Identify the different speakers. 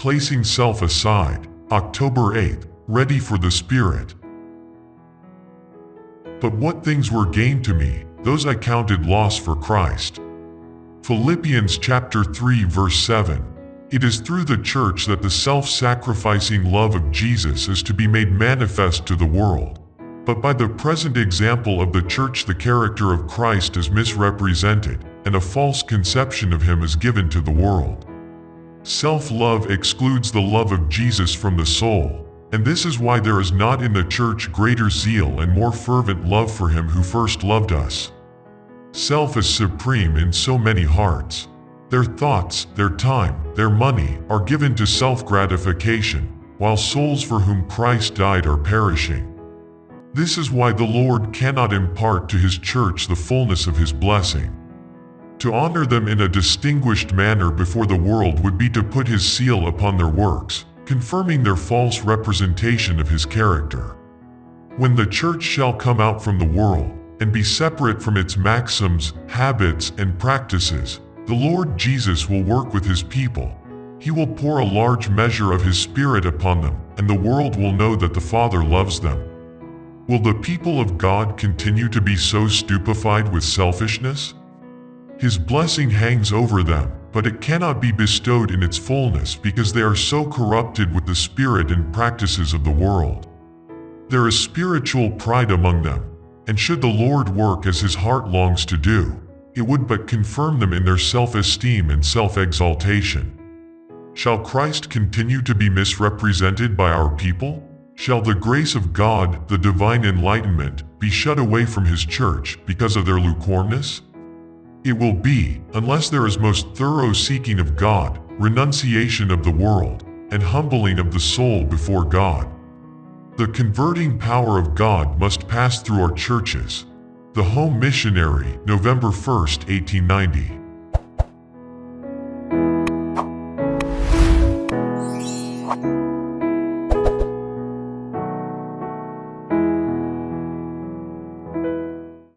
Speaker 1: Placing Self Aside, October 8th, Ready for the Spirit. But what things were gain to me, those I counted loss for Christ. Philippians chapter 3 verse 7. It is through the church that the self-sacrificing love of Jesus is to be made manifest to the world. But by the present example of the church the character of Christ is misrepresented, and a false conception of him is given to the world. Self-love excludes the love of Jesus from the soul, and this is why there is not in the church greater zeal and more fervent love for him who first loved us. Self is supreme in so many hearts. Their thoughts, their time, their money are given to self-gratification, while souls for whom Christ died are perishing. This is why the Lord cannot impart to his church the fullness of his blessing. To honor them in a distinguished manner before the world would be to put his seal upon their works, confirming their false representation of his character. When the church shall come out from the world, and be separate from its maxims, habits, and practices, the Lord Jesus will work with his people. He will pour a large measure of his Spirit upon them, and the world will know that the Father loves them. Will the people of God continue to be so stupefied with selfishness? His blessing hangs over them, but it cannot be bestowed in its fullness because they are so corrupted with the spirit and practices of the world. There is spiritual pride among them, and should the Lord work as his heart longs to do, it would but confirm them in their self-esteem and self-exaltation. Shall Christ continue to be misrepresented by our people? Shall the grace of God, the divine enlightenment, be shut away from his church because of their lukewarmness? It will be, unless there is most thorough seeking of God, renunciation of the world, and humbling of the soul before God. The converting power of God must pass through our churches. The Home Missionary, November 1, 1890.